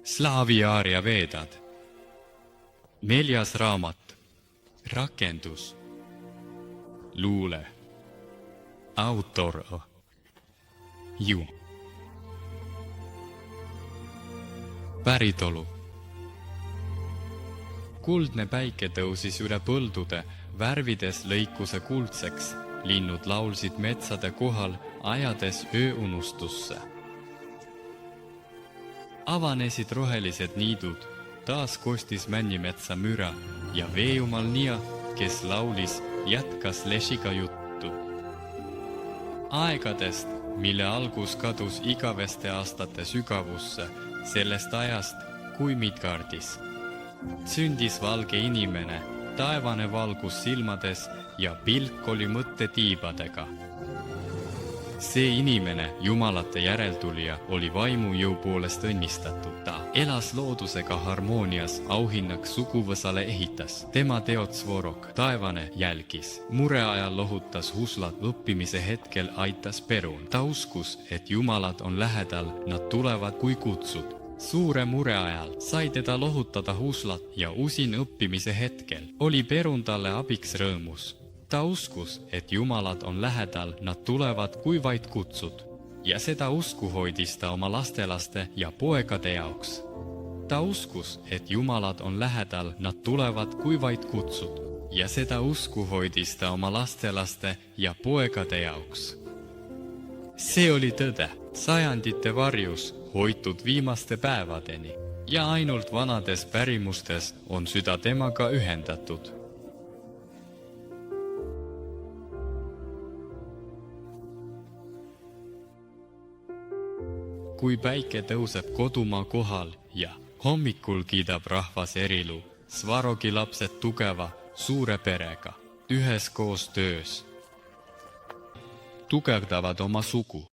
Slaavi-Aaria veedad. 4. raamat. Rakendus. Luule. Autor. Ju. Päritolu. Kuldne päike tõusis üle põldude, värvides lõikuse kuldseks. Linnud laulsid metsade kohal, ajades ööunustusse. Avanesid rohelised niidud, taas kostis männimetsa müra ja veejumal Nia, kes laulis, jätkas Leshiga juttu. Aegadest, mille algus kadus igaveste aastate sügavusse, sellest ajast, kui Midgardis sündis valge inimene, taevane valgus silmades ja pilk oli mõttetiibadega. See inimene, jumalate järeltulija, oli vaimujõu poolest õnnistatud. Ta elas loodusega harmoonias, auhinnaks suguvõsale ehitas. Tema teod Svorok, taevane, jälgis. Mure ajal lohutas huslat, õppimise hetkel aitas Perun. Ta uskus, et jumalad on lähedal, nad tulevad kui kutsud. Suure mure ajal sai teda lohutada huslat ja usin õppimise hetkel oli Perun talle abiks rõõmus. Ta uskus, et jumalad on lähedal, nad tulevad kui vaid kutsud. Ja seda usku hoidis ta oma lastelaste ja poegade jaoks. Ta uskus, et jumalad on lähedal, nad tulevad kui vaid kutsud. Ja seda usku hoidis ta oma lastelaste ja poegade jaoks. See oli tõde, sajandite varjus, hoitud viimaste päevadeni ja ainult vanades pärimustes on süda temaga ühendatud. Kui päike tõuseb kodumaa kohal ja hommikul kiidab rahvas erilu, Svarogi lapsed tugeva, suure perega, üheskoos töös. Tugevdavad oma sugu.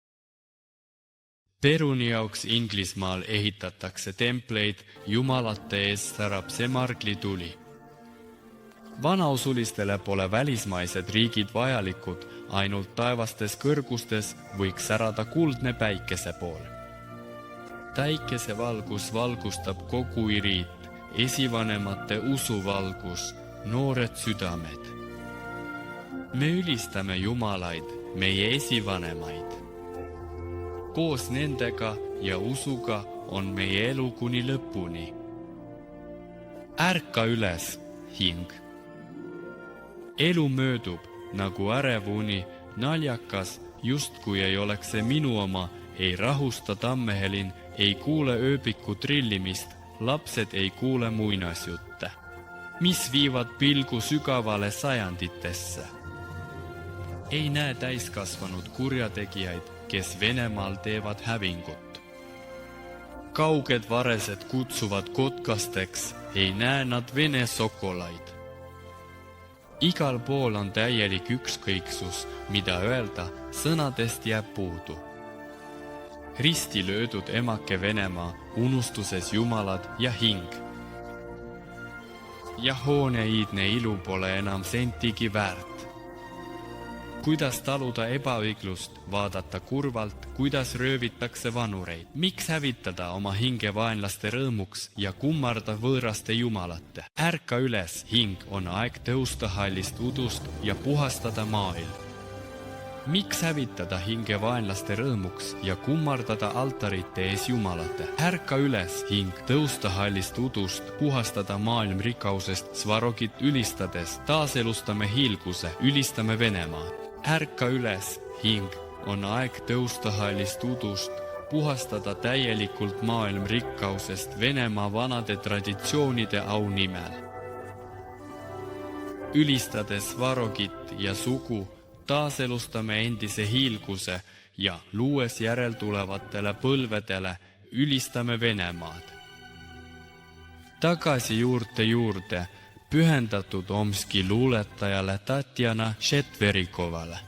Peruni jaoks Inglismaal ehitatakse templeid, jumalate ees särab semargli tuli. Vanausulistele pole välismaised riigid vajalikud, ainult taevastes kõrgustes võiks särada kuldne päikese pool. Päikesevalgus valgustab kogu iriit, esivanemate usuvalgus, noored südamed. Me ülistame jumalaid, meie esivanemaid. Koos nendega ja usuga on meie elu kuni lõpuni. Ärka üles, hing. Elu möödub nagu ärev uni, naljakas, justkui ei oleks see minu oma, ei rahusta tammehelin, ei kuule ööbiku trillimist, lapsed ei kuule muinasjutte, mis viivad pilgu sügavale sajanditesse. Ei näe täiskasvanud kurjategijaid, kes Venemaal teevad hävingut. Kauged varesed kutsuvad kotkasteks, ei näe nad Vene sokolaid. Igal pool on täielik ükskõiksus, mida öelda, sõnadest jääb puudu. Risti löödud emake Venemaa, unustuses jumalad ja hing. Ja hooneiidne ilu pole enam sentigi väärt. Kuidas taluda ebaõiglust, vaadata kurvalt, kuidas röövitakse vanureid. Miks hävitada oma hinge vaenlaste rõõmuks ja kummarda võõraste jumalate? Ärka üles, hing, on aeg tõusta hallist udust ja puhastada maailm. Miks hävitada hinge vaenlaste rõõmuks ja kummardada altarite ees jumalate? Ärka üles, hing, tõusta hallist udust, puhastada maailm rikkausest, Svarogit ülistades, taaselustame hiilguse, ülistame Venemaad. Ärka üles, hing, on aeg tõusta hallist udust, puhastada täielikult maailm rikkausest Venemaa vanade traditsioonide au nimel. Ülistades Svarogit ja sugu, taaselustame endise hiilguse ja luues järeltulevatele põlvedele ülistame Venemaad. Tagasi juurde, pühendatud Omski luuletajale Tatjana Šetverikovale.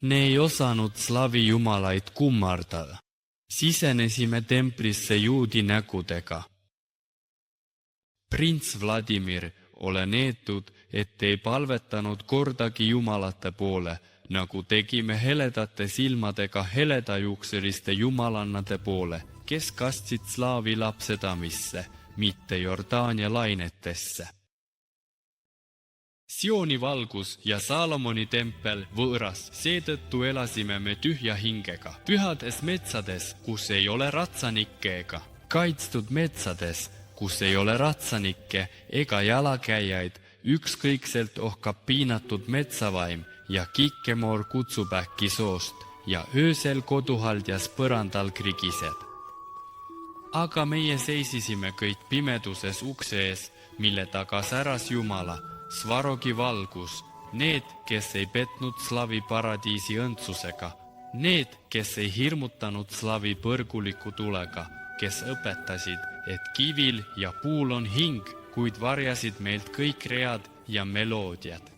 Ne ei osanud slavi jumalaid kummardada. Sisenesime templisse juudi nägudega. Prints Vladimir, ole neetud, et ei palvetanud kordagi jumalate poole, nagu tegime heledate silmadega heledajuukseliste jumalannade poole, kes kastsid slaavi lapsedamisse, mitte Jordaania lainetesse. Sioni valgus ja Saalomoni tempel võõras, seetõttu elasime me tühja hingega, pühades metsades, kus ei ole ratsanikke ega kaitstud metsades, kus ei ole ratsanikke ega jalakäijaid, ükskõikselt ohkab piinatud metsavaim ja kikkemoor kutsub äkki soost ja öösel koduhaldjas põrandal krigised. Aga meie seisisime kõik pimeduses ukse ees, mille taga säras Jumala, Svarogi valgus, need, kes ei petnud slavi paradiisi õndsusega, need, kes ei hirmutanud slavi põrguliku tulega, kes õpetasid, et kivil ja puul on hing, kuid varjasid meilt kõik read ja meloodiad.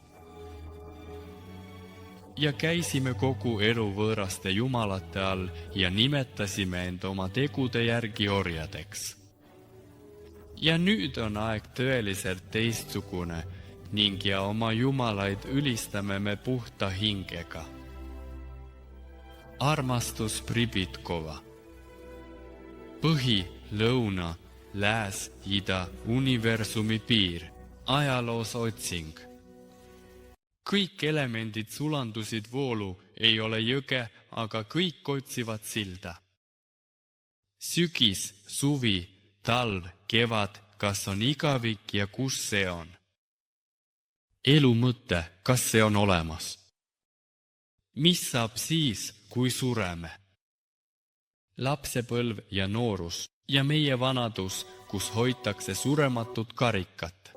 Ja käisime kogu elu võõraste jumalate all ja nimetasime end oma tegude järgi orjadeks. Ja nüüd on aeg tõeliselt teistsugune ning ja oma jumalaid ülistame me puhta hingega. Armastus Pribitkova. Põhi, lõuna, lääs, ida, universumi piir, ajaloos otsing. Kõik elemendid sulandusid voolu, ei ole jõge, aga kõik otsivad silda. Sügis, suvi, talv, kevad, kas on igavik ja kus see on? Elu mõte, kas see on olemas? Mis saab siis, kui sureme? Lapsepõlv ja noorus ja meie vanadus, kus hoitakse surematut karikat.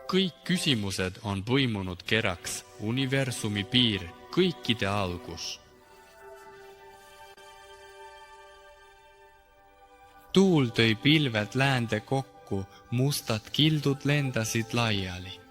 Kõik küsimused on põimunud keraks, universumi piir, kõikide algus. Tuul tõi pilved läände kokku, mustad kildud lendasid laiali.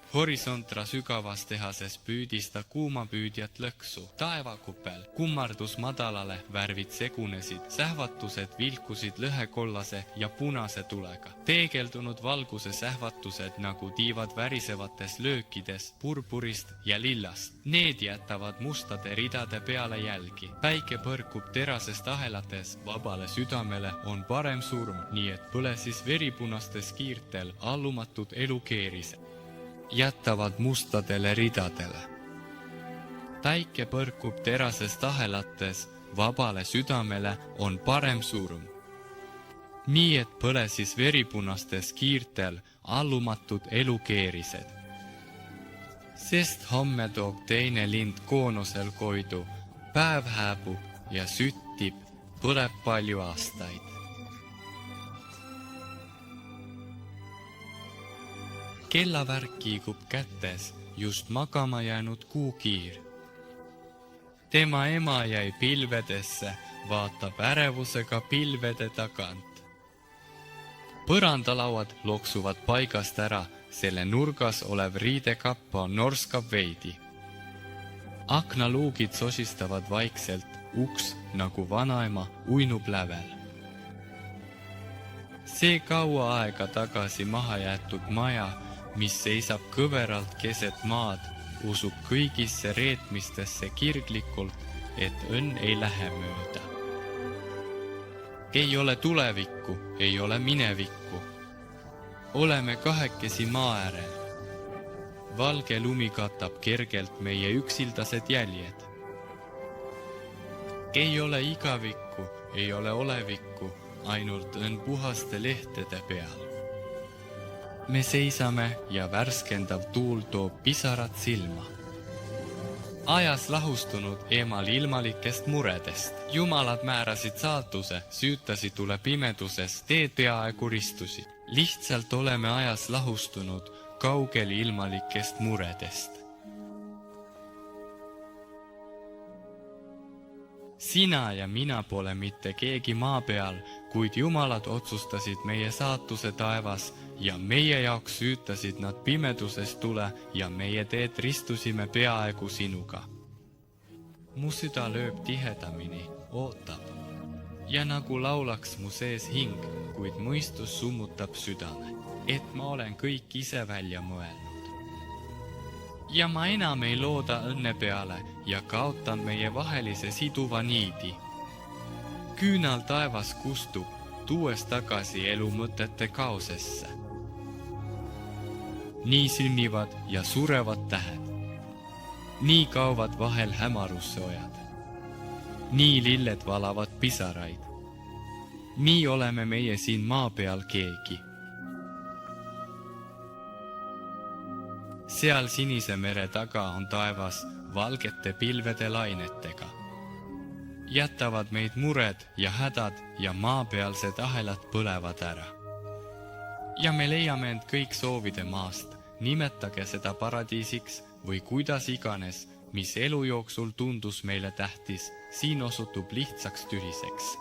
Horisontra sügavas tehases püüdis ta kuumapüüdjat lõksu. Taevakupel kummardus madalale, värvid segunesid, sähvatused vilkusid lõhekollase ja punase tulega. Teegeldunud valguse sähvatused nagu tiivad värisevates löökides purpurist ja lillast. Need jätavad mustade ridade peale jälgi. Päike põrkub terasest ahelates, vabale südamele on parem surm, nii et põlesis veripunastes kiirtel allumatud elukeerised. Jätavad mustadele ridadele. Päike põrkub terasest ahelates, vabale südamele on parem surm. Nii et põlesis veripunastes kiirtel allumatud elukeerised. Sest homme toob teine lind koonusel koidu, päev hääbub ja süttib, põleb palju aastaid. Kellavärk kiigub kätes, just magama jäänud kuukiir. Tema ema jäi pilvedesse, vaatab ärevusega pilvede tagant. Põrandalauad loksuvad paigast ära, selle nurgas olev riidekappa norskab veidi. Aknaluugid sosistavad vaikselt, uks nagu vanaema uinub lävel. See kaua aega tagasi maha jäetud maja, mis seisab kõveralt keset maad, usub kõigisse reetmistesse kirglikult, et õnn ei lähe mööda. Ei ole tulevikku, ei ole minevikku. Oleme kahekesi maa äärel. Valge lumi katab kergelt meie üksildased jäljed. Ei ole igavikku, ei ole olevikku, ainult õnn puhaste lehtede peal. Me seisame ja värskendav tuul toob pisarad silma. Ajas lahustunud eemal ilmalikest muredest. Jumalad määrasid saatuse, süütasi tule pimeduses, teed peaaegu ristusid. Lihtsalt oleme ajas lahustunud, kaugel ilmalikest muredest. Sina ja mina pole mitte keegi maa peal, kuid jumalad otsustasid meie saatuse taevas ja meie jaoks süütasid nad pimeduses tule ja meie teed ristusime peaaegu sinuga. Mu süda lööb tihedamini, ootab. Ja nagu laulaks mu sees hing, kuid mõistus summutab südame, et ma olen kõik ise välja mõelnud. ja ma enam ei looda õnne peale ja kaotan meie vahelise siduva niidi. Küünal taevas kustub, tuues tagasi elu mõtete kaosesse. Nii sünnivad ja surevad tähed. Nii kaovad vahel hämarusse ojad. Nii lilled valavad pisaraid. Nii oleme meie siin maa peal keegi. Seal Sinise mere taga on taevas valgete pilvede lainetega. Jätavad meid mured ja hädad ja maapealsed ahelad põlevad ära. Ja me leiame end kõik soovide maast, nimetage seda paradiisiks või kuidas iganes, mis elu jooksul tundus meile tähtis, siin osutub lihtsaks tühiseks.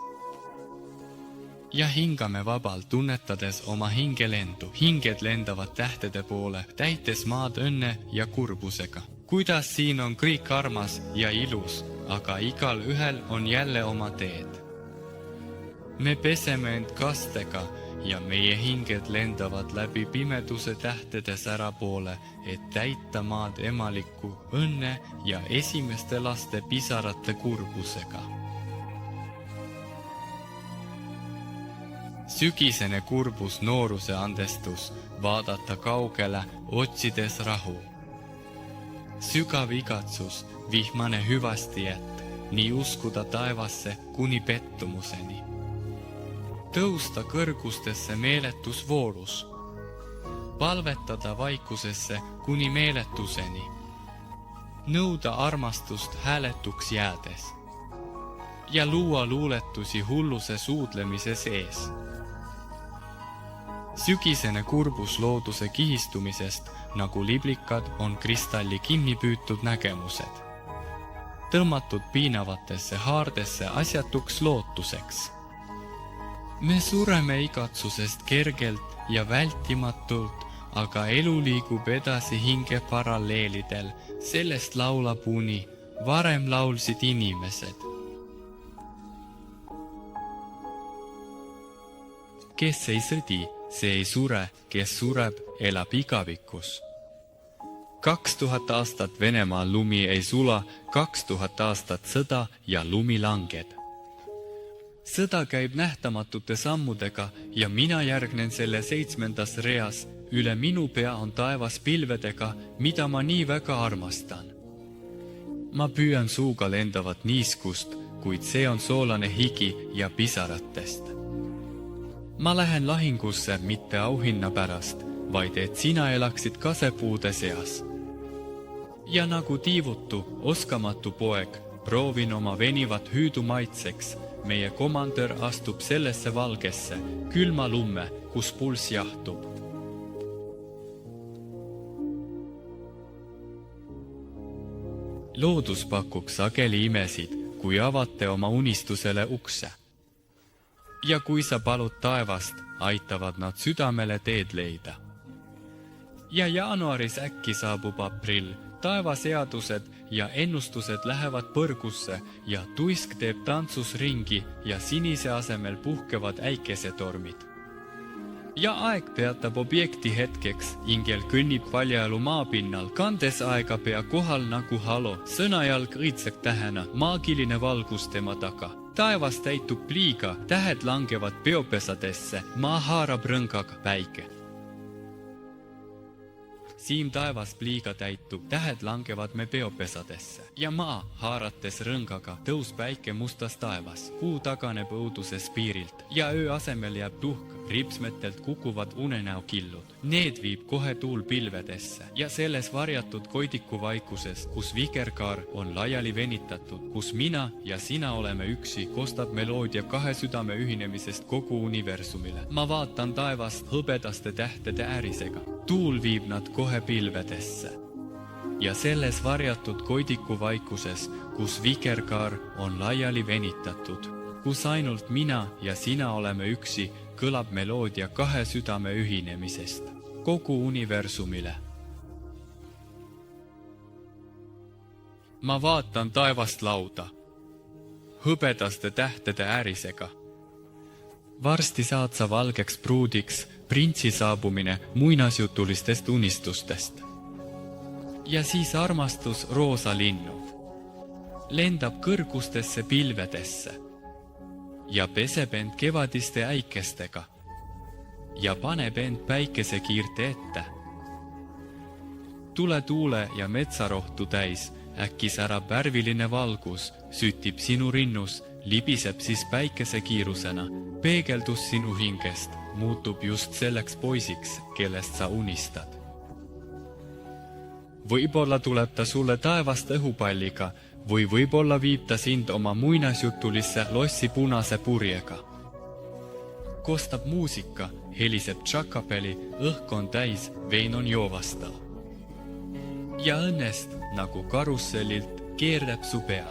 Ja hingame vabalt, tunnetades oma hingelendu. Hinged lendavad tähtede poole, täites maad õnne ja kurbusega. Kuidas siin on kõik armas ja ilus, aga igal ühel on jälle oma teed. Me peseme end kastega ja meie hinged lendavad läbi pimeduse tähtede sära poole, et täita maad emaliku õnne ja esimeste laste pisarate kurbusega. Sügisene kurbus, nooruse andestus, vaadata kaugele, otsides rahu. Sügav igatsus, vihmane hüvastijätt, nii uskuda taevasse kuni pettumuseni. Tõusta kõrgustesse meeletus voorus. Palvetada vaikusesse kuni meeletuseni. Nõuda armastust hääletuks jäädes. Ja luua luuletusi hulluse suudlemise sees. Sügisene kurbus looduse kihistumisest, nagu liblikad, on kristalli kinni püütud nägemused. Tõmmatud piinavatesse haardesse asjatuks lootuseks. Me sureme igatsusest kergelt ja vältimatult, aga elu liigub edasi hinge paralleelidel, sellest laulab uni, varem laulsid inimesed. Kes ei sõdi, see ei sure, kes sureb, elab igavikus. 2000 aastat Venemaal lumi ei sula, 2000 aastat sõda ja lumi langed. Sõda käib nähtamatute sammudega ja mina järgnen selle 7. reas. Üle minu pea on taevas pilvedega, mida ma nii väga armastan. Ma püüan suuga lendavat niiskust, kuid see on soolane higi ja pisaratest. Ma lähen lahingusse mitte auhinna pärast, vaid et sina elaksid kasepuude seas. Ja nagu tiivutu, oskamatu poeg, proovin oma venivat hüüdu maitseks. Meie komandör astub sellesse valgesse, külma lumme, kus pulss jahtub. Loodus pakuks sageli imesid, kui avate oma unistusele ukse. Ja kui sa palud taevast, aitavad nad südamele teed leida. Ja jaanuaris äkki saabub aprill, taevaseadused ja ennustused lähevad põrgusse ja tuisk teeb tantsus ringi ja sinise asemel puhkevad äikesetormid. Ja aeg peatab objekti hetkeks, ingel kõnnib paljaelu maapinnal, kandes aega pea kohal nagu halo, sõnajalg õitsek tähena, maagiline valgus tema taga. Taevas täitub pliiga, tähed langevad peopesadesse, maa haarab rõngaga päike. Siim taevas pliiga täitub, tähed langevad me peopesadesse ja maa haarates rõngaga tõus päike mustas taevas. Kuu taganeb õuduses piirilt ja öö asemel jääb tuhk, ripsmetelt kukuvad unenäo killud. Need viib kohe tuul pilvedesse ja selles varjatud koidiku vaikuses, kus vikerkaar on laiali venitatud, kus mina ja sina oleme üksi, kostab meloodia kahe südame ühinemisest kogu universumile. Ma vaatan taevast hõbedaste tähtede äärisega. Tuul viib nad kohe pilvedesse. Ja selles varjatud koidiku vaikuses, kus vikerkaar on laiali venitatud, kus ainult mina ja sina oleme üksi, kõlab meloodia kahe südame ühinemisest kogu universumile. Ma vaatan taevast lauda, hõbedaste tähtede äärisega. Varsti saad sa valgeks pruudiks, printsi saabumine muinasjutulistest unistustest. Ja siis armastus roosalinnu. Lendab kõrgustesse pilvedesse ja peseb end kevadiste äikestega ja paneb end päikesekiirte ette. Tule tuule ja metsarohtu täis, äkki särab värviline valgus, sütib sinu rinnus, libiseb siis päikesekiirusena, peegeldus sinu hingest, muutub just selleks poisiks, kellest sa unistad. Võib-olla tuleb ta sulle taevast õhupalliga või võib-olla viib ta sind oma muinasjutulisse lossi punase purjega. Kostab muusika, heliseb tšakapeli, õhk on täis, vein on joovastav. Ja õnnest, nagu karussellilt, keerdab su pea.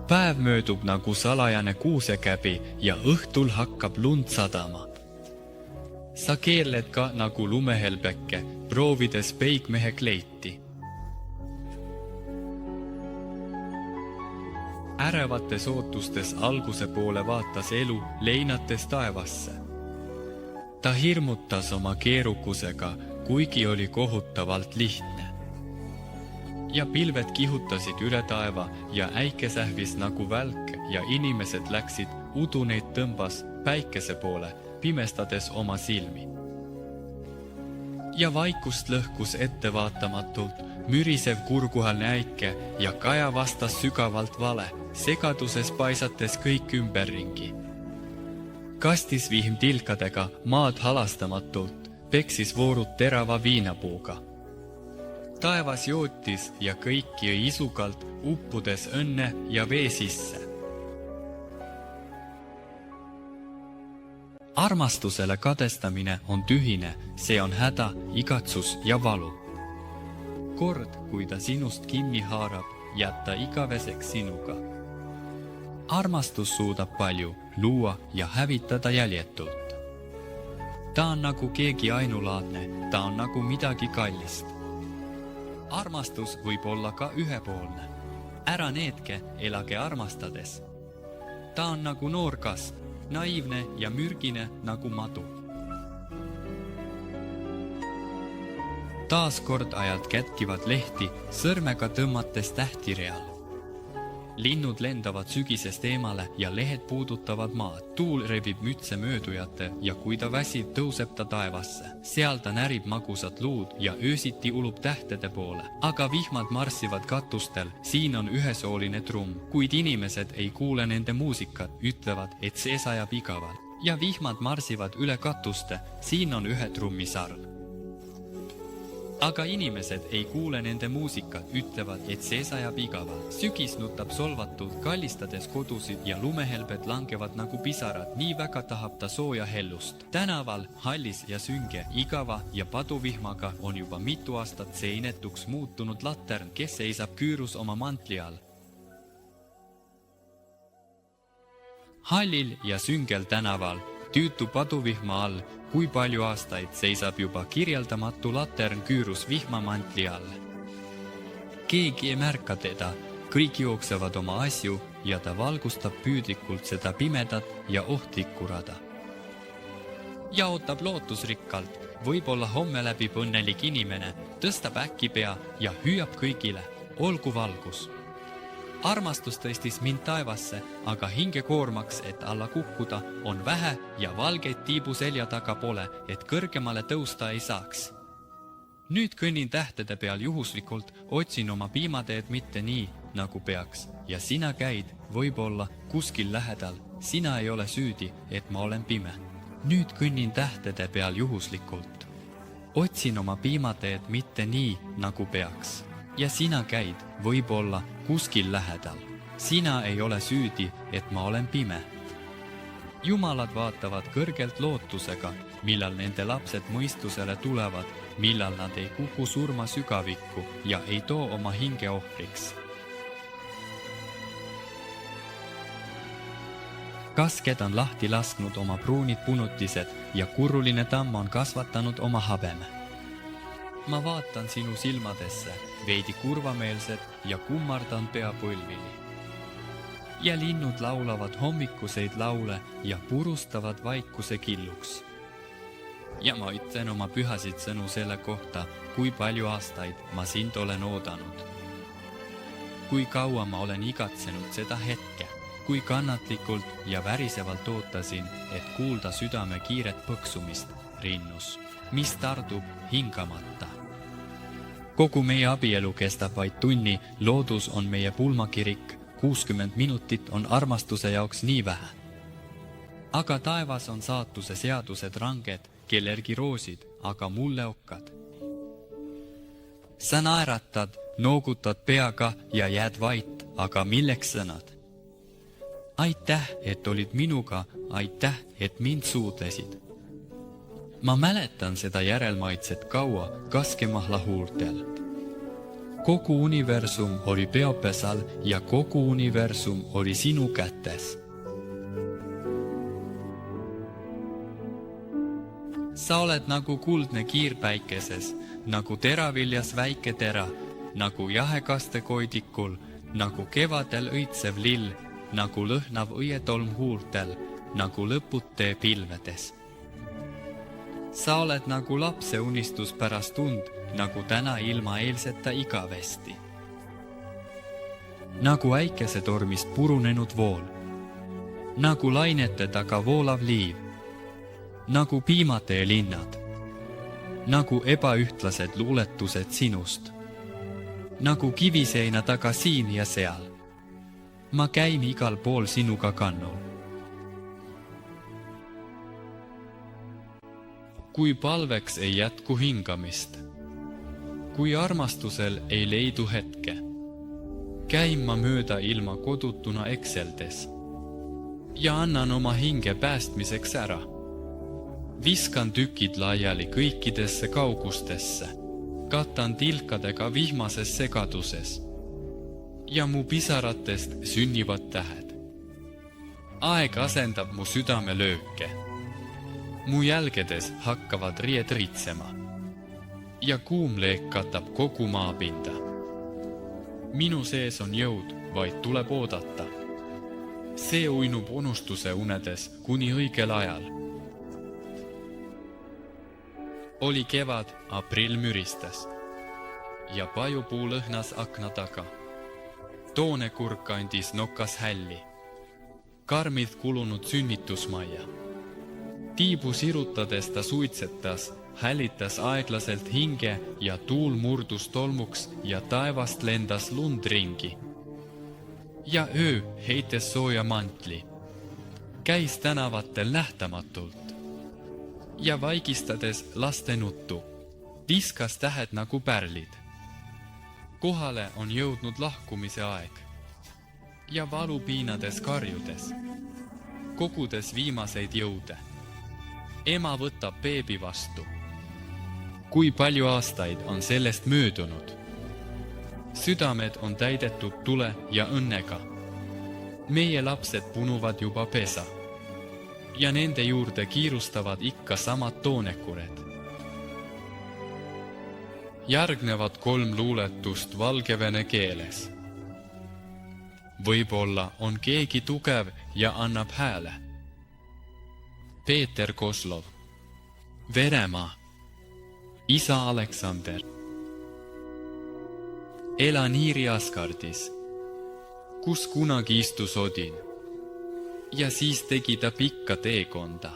Päev möödub nagu salajane kuusekäbi ja õhtul hakkab lund sadama. Sa keerled ka nagu lumehelbeke, proovides peigmehe kleiti. Ärevates ootustes alguse poole vaatas elu, leinates taevasse. Ta hirmutas oma keerukusega, kuigi oli kohutavalt lihtne. Ja pilved kihutasid üle taeva ja äike sähvis nagu välk ja inimesed läksid, udu neid tõmbas päikese poole, pimestades oma silmi. Ja vaikust lõhkus ettevaatamatult mürisev kurguhalne äike ja Kaja vastas sügavalt vale, segaduses paisates kõik ümberringi. Kastis vihm tilkadega maad halastamatult, peksis voorud terava viinapuuga. Taevas jootis ja kõik jõi isukalt, uppudes õnne ja vee sisse. Armastusele kadestamine on tühine, see on häda, igatsus ja valu. Kord, kui ta sinust kinni haarab, jääb ta igaveseks sinuga. Armastus suudab palju luua ja hävitada jäljetult. Ta on nagu keegi ainulaadne, ta on nagu midagi kallist. Armastus võib olla ka ühepoolne. Ära needke, elage armastades. Ta on nagu noor kasv, naiivne ja mürgine nagu madu. Taaskord ajad kätkivad lehti, sõrmega tõmmates tähtireal. Linnud lendavad sügisest eemale ja lehed puudutavad maad. Tuul rebib mütse möödujate ja kui ta väsib, tõuseb ta taevasse. Seal ta närib magusat luud ja öösiti ulub tähtede poole. Aga vihmad marssivad katustel, siin on ühesooline trumm. Kuid inimesed ei kuule nende muusikat, ütlevad, et see sajab igavalt. Ja vihmad marsivad üle katuste, siin on ühe trummisarv. Aga inimesed ei kuule nende muusikat, ütlevad, et see sajab igavalt. Sügis nutab solvatult, kallistades kodusid ja lumehelbed langevad nagu pisarad, nii väga tahab ta sooja hellust. Tänaval, hallis ja sünge, igava ja paduvihmaga on juba mitu aastat see inetuks muutunud latern, kes seisab küürus oma mantli all. Hallil ja süngel tänaval, tüütu paduvihma all, kui palju aastaid seisab juba kirjeldamatu latern küürus vihmamantli all. Keegi ei märka teda, kõik jooksevad oma asju ja ta valgustab püüdlikult seda pimedat ja ohtlikku rada. Ja ootab lootusrikkalt, võib-olla homme läbib õnnelik inimene, tõstab äkki pea ja hüüab kõigile, olgu valgus. Armastus tõstis mind taevasse, aga hingekoormaks, et alla kukkuda, on vähe ja valgeid tiibu selja taga pole, et kõrgemale tõusta ei saaks. Nüüd kõnnin tähtede peal juhuslikult, otsin oma piimateed mitte nii, nagu peaks, ja sina käid, võib-olla, kuskil lähedal, sina ei ole süüdi, et ma olen pime. Nüüd kõnnin tähtede peal juhuslikult. Otsin oma piimateed mitte nii, nagu peaks. Ja sina käid, võib-olla, kuskil lähedal. Sina ei ole süüdi, et ma olen pime. Jumalad vaatavad kõrgelt lootusega, millal nende lapsed mõistusele tulevad, millal nad ei kuku surma sügavikku ja ei too oma hinge ohvriks. Kasked on lahti lasknud oma pruunid punutised ja kurruline tamm on kasvatanud oma habeme. Ma vaatan sinu silmadesse, veidi kurvameelsed ja kummardan pea põlvili. Ja linnud laulavad hommikuseid laule ja purustavad vaikuse killuks. ja ma ütlen oma pühasid sõnu selle kohta, kui palju aastaid ma sind olen oodanud. Kui kaua ma olen igatsenud seda hetke, kui kannatlikult ja värisevalt ootasin, et kuulda südame kiiret põksumist rinnus, mis tardub hingamata. Kogu meie abielu kestab vaid tunni, loodus on meie pulmakirik, 60 minutit on armastuse jaoks nii vähe. Aga taevas on saatuse seadused ranged, kellelgi roosid, aga mulle okkad. Sa naeratad, noogutad peaga ja jääd vait, aga milleks sõnad? Aitäh, et olid minuga, aitäh, et mind suudlesid. Ma mäletan seda järelmaitset kaua kaskemahla huurtel. Kogu universum oli peopesal ja kogu universum oli sinu kätes. Sa oled nagu kuldne kiirpäikeses, nagu teraviljas väike tera, nagu jahekastekoidikul, nagu kevadel õitsev lill, nagu lõhnav õietolm huurtel, nagu lõputee pilvedes. Sa oled nagu lapse unistus pärast tund, nagu täna ilma eilseta igavesti. Nagu äikesetormist purunenud vool, nagu lainete taga voolav liiv, nagu piimatee linnad, nagu ebaühtlased luuletused sinust, nagu kiviseina taga siin ja seal. Ma käin igal pool sinuga kannul. Kui palveks ei jätku hingamist, kui armastusel ei leidu hetke, käin ma mööda ilma kodutuna ekseldes ja annan oma hinge päästmiseks ära. Viskan tükid laiali kõikidesse kaugustesse, katan tilkadega vihmases segaduses ja mu pisaratest sünnivad tähed. Aeg asendab mu südame lööke. Mu jälgedes hakkavad ried ritsema ja kuumleek katab kogu maapinda. Minu sees on jõud, vaid tuleb oodata. See uinub unustuse unedes kuni õigel ajal. Oli kevad, aprill müristas ja pajupuu lõhnas akna taga. Toonekurk andis nokas hälli, karmilt kulunud sünnitusmaja. Tiibu sirutades ta suitsetas, hälitas aeglaselt hinge ja tuul murdus tolmuks ja taevast lendas lund ringi. Ja öö heites sooja mantli, käis tänavatel nähtamatult ja vaigistades laste nuttu, viskas tähed nagu pärlid. Kohale on jõudnud lahkumise aeg ja valu piinades karjudes, kogudes viimaseid jõude. Ema võtab beebi vastu. Kui palju aastaid on sellest möödunud? Südamed on täidetud tule ja õnnega. Meie lapsed punuvad juba pesa ja nende juurde kiirustavad ikka samad toonekured. Järgnevad 3 luuletust valgevene keeles. Võib-olla on keegi tugev ja annab hääle. Peeter Koslov, Venemaa, isa Aleksander. Elan Iiri Asgardis, kus kunagi istus Odin ja siis tegi ta pikka teekonda.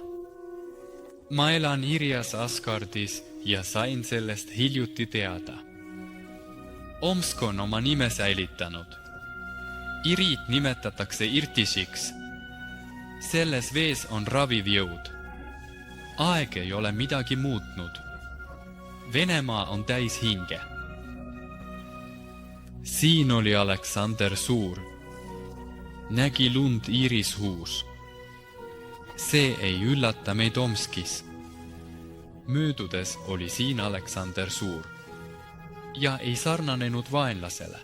Ma elan Iirias Asgardis ja sain sellest hiljuti teada. Omsk on oma nime säilitanud. Iriit nimetatakse Irtishiks. Selles vees on raviv jõud. Aeg ei ole midagi muutnud. Venemaa on täis hinge. Siin oli Aleksander Suur. Nägi lund Iiris huus. See ei üllata meid Omskis. Möödudes oli siin Aleksander Suur ja ei sarnanenud vaenlasele.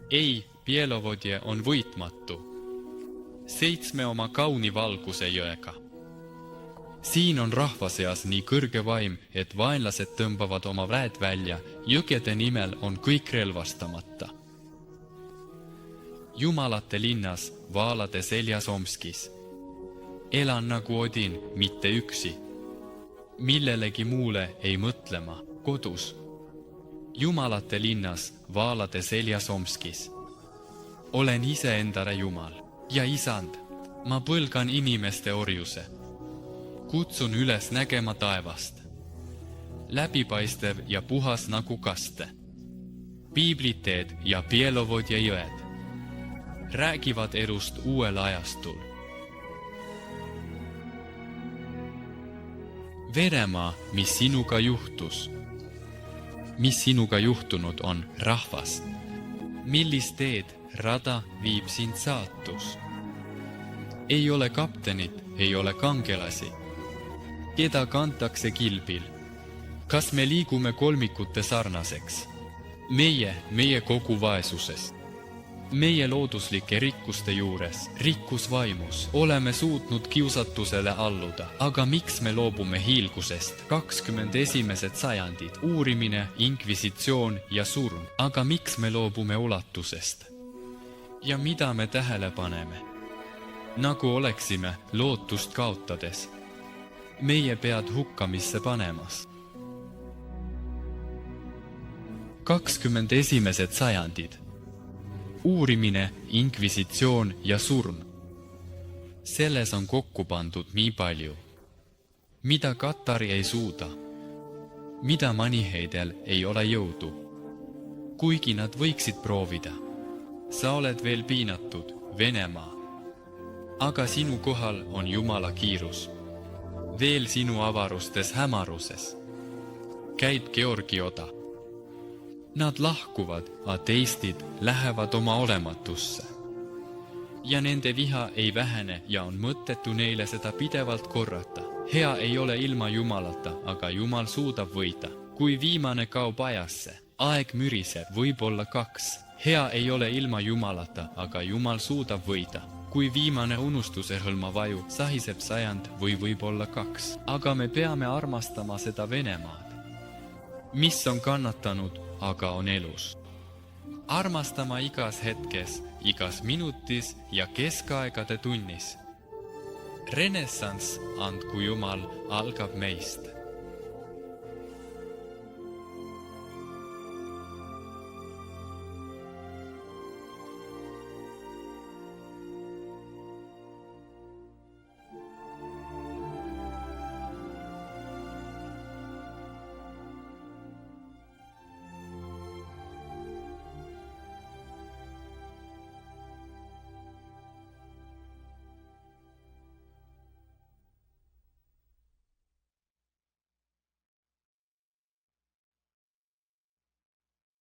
Ei, Bielovodje on võitmatu. 7 oma kauni valguse jõega. Siin on rahva seas nii kõrge vaim, et vaenlased tõmbavad oma väed välja, jõgede nimel on kõik relvastamata. Jumalate linnas, vaalade seljas Omskis. Elan nagu Odin, mitte üksi. millelegi muule ei mõtlema, kodus. Jumalate linnas Vaalade seljas Omskis. Olen ise endale Jumal ja Isand, ma põlgan inimeste orjuse. Kutsun üles nägema taevast. Läbipaistev ja puhas nagu kaste. Piibliteed ja Bielovod ja jõed. Räägivad elust uuel ajastul. Venemaa, mis sinuga juhtus. Mis sinuga juhtunud on, rahvas? Millist teed, rada viib sind saatus? Ei ole kaptenit, ei ole kangelasi. Keda kantakse kilbil? Kas me liigume kolmikute sarnaseks? Meie kogu vaesusest. Meie looduslike rikkuste juures, rikkus vaimus, oleme suutnud kiusatusele alluda. Aga miks me loobume hiilgusest? 21. sajandid, uurimine, inkvisitsioon ja surm. Aga miks me loobume ulatusest? Ja mida me tähele paneme? Nagu oleksime lootust kaotades. Meie pead hukkamisse panemas. 21. sajandid. Uurimine, inkvisitsioon ja surm. Selles on kokku pandud nii palju. Mida Katari ei suuda. Mida Maniheidel ei ole jõudu. Kuigi nad võiksid proovida. Sa oled veel piinatud, Venemaa. Aga sinu kohal on Jumala kiirus. Veel sinu avarustes hämaruses. Käib Georgi oda. Nad lahkuvad, ateistid lähevad oma olematusse. Ja nende viha ei vähene ja on mõttetu neile seda pidevalt korrata. Hea ei ole ilma Jumalata, aga Jumal suudab võita. Kui viimane kaob ajasse, aeg müriseb, võib-olla 2. Hea ei ole ilma Jumalata, aga Jumal suudab võida. Kui viimane unustuse hõlma vaju, sahiseb sajand või võib-olla 2. Aga me peame armastama seda Venemaad, mis on kannatanud, aga on elus. Armastama igas hetkes, igas minutis ja keskaegade tunnis. Renessanss, andku Jumal, algab meist.